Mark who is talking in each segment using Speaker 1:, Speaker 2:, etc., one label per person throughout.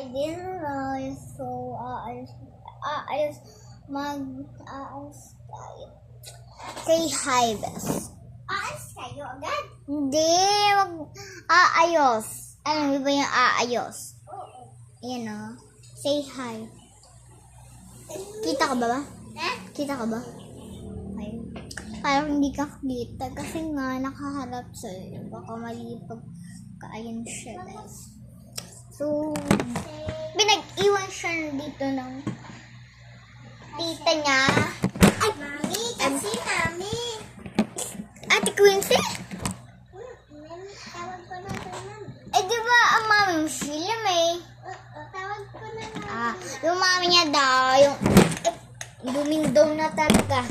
Speaker 1: didn't know. So, aalis tayo. Say hi, best. Aalis kayo agad? Hindi, aayos. Alam mo ba yung aayos? Oo. Ayan o. Say hi. Kita ka ba? Kita ka ba? Ay. Parang hindi ka kita kasi nga nakaharap sa'yo. Baka mali pagkaayon siya, guys. So, pinag-iwan siya dito ng tita niya. Ay, mami, kasi mami. Ate Quincy? Tawag ko na ito, mami. Eh, di ba ang mami mo sila may? Tawag ko na mami. Yung mami niya daw, yung dumindaw na talaga.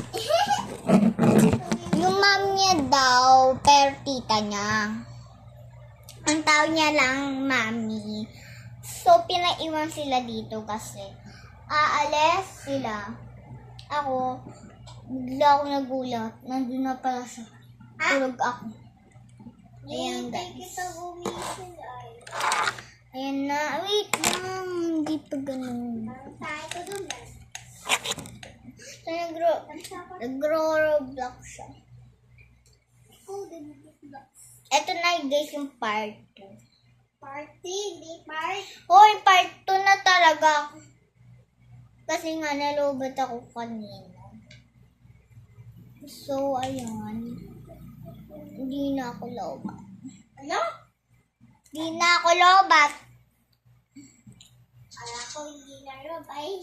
Speaker 1: Yung mami niya daw, pero tita niya. Ang tawag niya lang, mami. So, pinaiwan sila dito kasi aalis sila. Ako, bigla ako nagulat. Nandun na pala siya. Tulog ako. Ayan, guys. Ayan na. Wait lang. Hindi pa ganun. So, nagro-roblox siya. Ito na, guys, yung part 2. Party? Hindi part? Hoy, part 2 na talaga. Kasi nga, nalobat ako kanina. So, ayan. Hindi na ako lobat. Ano? Hindi na ako lobat. Ala ko, hindi na lobat.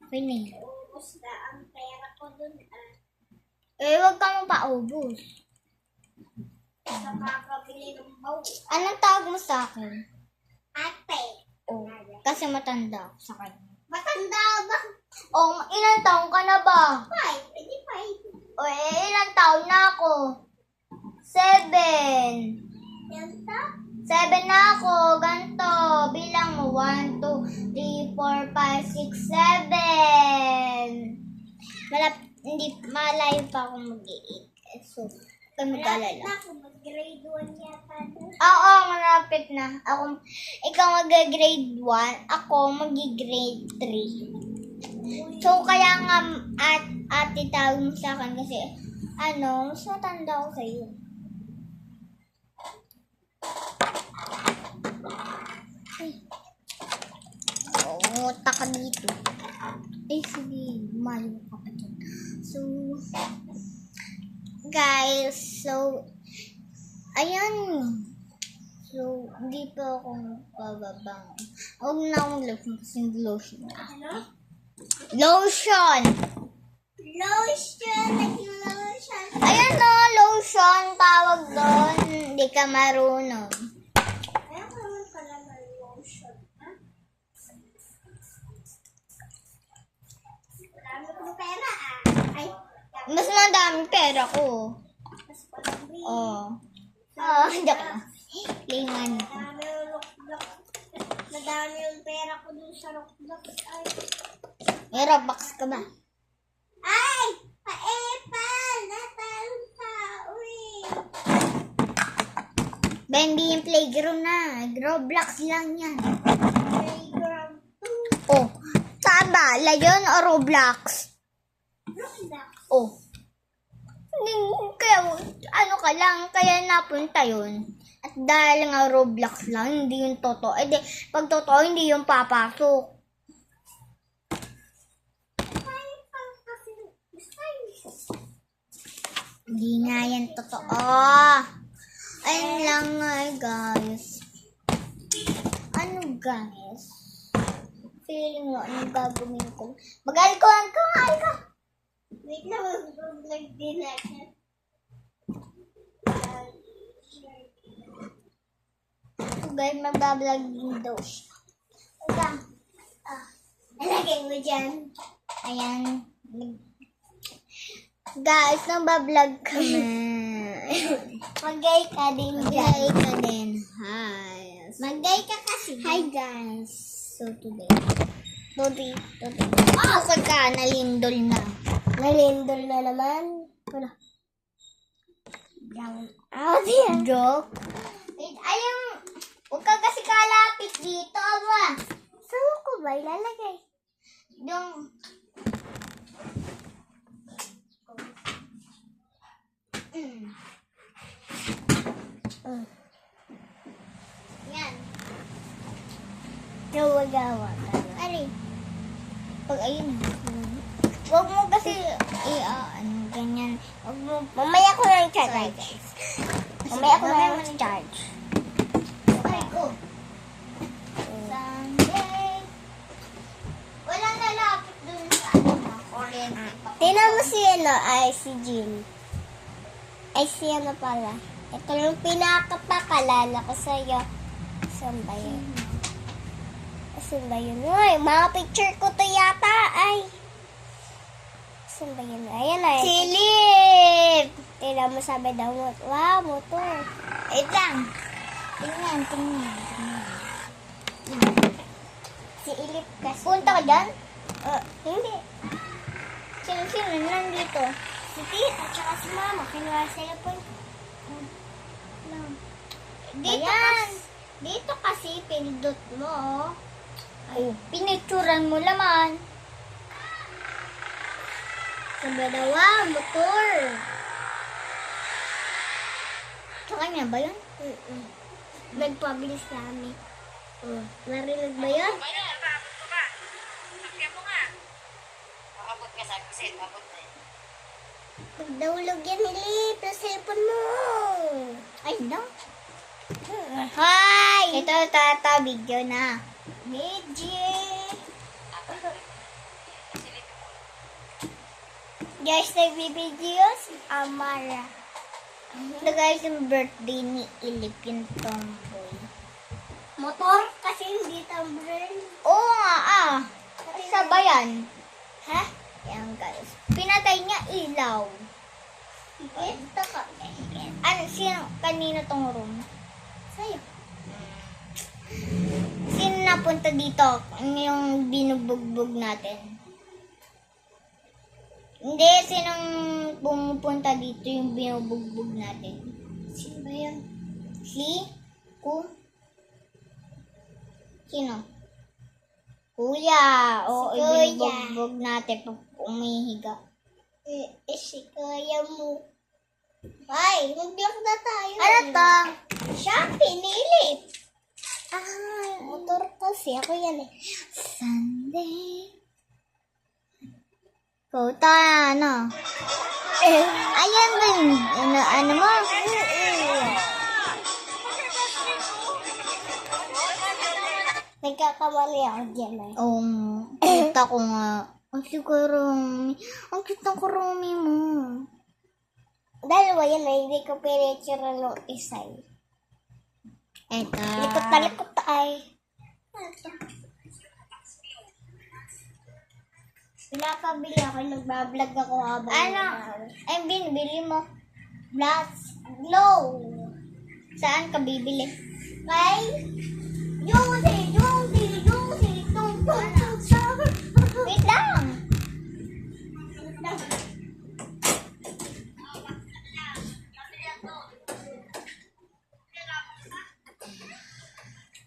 Speaker 1: Okay na yun. Ubus na ang pera ko dun. Huwag kang paubos. Sa kakabili ng bawo. Anong tawag mo sa akin? Ate. Oh, kasi matanda ako sa kanya. Matanda ba? Oh, ilang taon ka na ba? 5. Hindi 5. Oh, ilang taon na ako? 7. Ilang taon? 7 na ako. Ganto. Bilang mo. 1, 2, 3, 4, 5, 6, 7. Hindi, malayo pa ako mag-8. So, kami mag-alala. Mag-grade 1 yata. Oo, malapit na. Ikaw mag-grade 1, ako mag-grade 3. So, kaya nga, ate tawag mo sa akin kasi, mas matanda ako sa'yo. Umuta ka dito. Sige, malayo ka pa dyan. So, guys, ayan. So, hindi pa ako bababang. Huwag na akong lotion kasi lotion na. Ano? Lotion! Lotion! Lotion! Ayan o, lotion. Tawag doon. Hindi ka marunong. Ayan naman pala ng lotion. Ha? Marami kong pera Ay, mas madami pera ko. Mas madami. Hindi ka na. Lingan ko. Nadami yung pera ko dun sa Roblox. Ay. May Roblox ka ba? Ay! Paepal! Natalong tao eh. Hindi yung playground na. Roblox lang yan. Playground 2. Oh, saan ba? Layon o Roblox? Roblox. Oh. Kaya, ka lang, kaya napunta yun. At dahil nga Roblox lang, hindi yung totoo. Pag totoo, hindi yung papasok. Hindi nga yan totoo. Ayun lang nga, guys. Ano, guys? Feeling mo, anong gagawin ko? Mag-alcohol ka. Wait na, mag-vlog din natin. So guys, mag-vlog din daw siya. Nalagay mo dyan. Ayan. Guys, nag-vlog kami. Mag-gay ka din dyan. Mag-gay ka din. Hi. Mag-gay ka kasi. Hi guys. So today. Okay ka, nalindol na. Nalindol na naman. Wala. Joke. Huwag ka kasi kalapit dito, aba. Saan ko ba ilalagay? Yung... Yan.
Speaker 2: Gawa-gawa.
Speaker 1: Ari. Pag ayun. Huwag mo kasi, ganyan. Huwag mo,
Speaker 2: Mamaya ko lang charge. Mamaya ko lang charge.
Speaker 1: okay, go. Sunday. Walang lalapit dun sa kuryente.
Speaker 2: Tingnan mo si ay si Jean. Ay si pala. Ito yung pinakapakalala ko sa'yo. Saan ba yun? Saan ba yun? Uy, mga picture ko to yata. Ay. Saan ba yun? Ayan ay.
Speaker 1: Silip!
Speaker 2: Tingnan mo sabi daw mo. Wow, motor.
Speaker 1: Wait lang.
Speaker 2: Tingnan. Si Ilip kasi.
Speaker 1: Punta ka dyan?
Speaker 2: Hindi.
Speaker 1: Sino nandito?
Speaker 2: Si Tita at saka si Mama. Kinuha sa cellphone ko.
Speaker 1: Dito kasi pinindot mo, oh. Ay, pinicturan mo laman. Sabi daw, wow, motor. Sa kanya ba yun?
Speaker 2: Nagpabilis namin.
Speaker 1: Narinig ba yun?
Speaker 2: Pagdahulog yan, Ilip. Sa cellphone mo.
Speaker 1: Ay, no. Hi! Ito, tata, video na. Video. Guys, nagbibideo si Amara. Ito guys, yung birthday ni Ilip, yung tomboy.
Speaker 2: Motor? Kasi hindi tumbler.
Speaker 1: Oo nga, sabayan.
Speaker 2: Ha?
Speaker 1: Yan guys. Pinatay niya ilaw.
Speaker 2: Ito ka.
Speaker 1: Sino, kanino tong room?
Speaker 2: Sa'yo.
Speaker 1: Sino napunta dito? Yung binubugbog natin? Hindi, sinong pumupunta dito yung binubugbog natin?
Speaker 2: Sino ba yun?
Speaker 1: Si? Sino? Kuya. Oo,
Speaker 2: Si Kuya.
Speaker 1: binubugbog natin pag umihiga.
Speaker 2: Si Kuya mo. Ay, mag-block na tayo.
Speaker 1: Ano to?
Speaker 2: Shopee, nilip. Motor kasi. Ako yan eh.
Speaker 1: Sunday. Kota, ano? Ayan ba yung, ano mo?
Speaker 2: Nagkakamali ako dyan eh.
Speaker 1: Kita ko nga. Ang sigurong, ang cute ng kurumi mo.
Speaker 2: Dalawa yan eh. Hindi ko pinitsura ng isa eh.
Speaker 1: Eto.
Speaker 2: Likot na likot ay. Pinapabili ako. Nagbablog ako habang.
Speaker 1: Ano? Ay, binibili mo.
Speaker 2: Blast. Glow.
Speaker 1: Saan ka bibili?
Speaker 2: Kay. Yusi. Tung.
Speaker 1: Wait lang.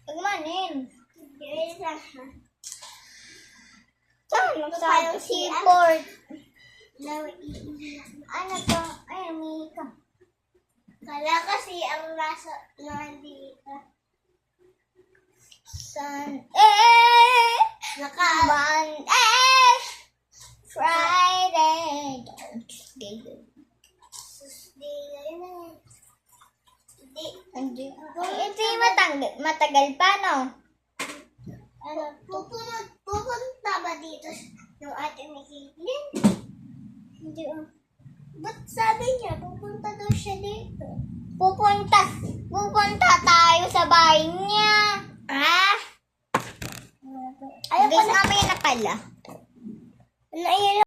Speaker 1: Pagmanin. Saan? Sa seaport. Ano to? Ay, Mika.
Speaker 2: Kala kasi ang nasa nandito.
Speaker 1: Monday, Friday, Thursday. Hindi. Ito yung matagal pa, no?
Speaker 2: Ano, pupunta ba dito yung ate ni Caitlyn?
Speaker 1: Hindi.
Speaker 2: Ba't sabi niya, pupunta daw siya dito?
Speaker 1: Pupunta tayo sa bahay niya.
Speaker 2: Ayaw ko
Speaker 1: Guys,
Speaker 2: na.
Speaker 1: mamaya na pala.
Speaker 2: Naiyan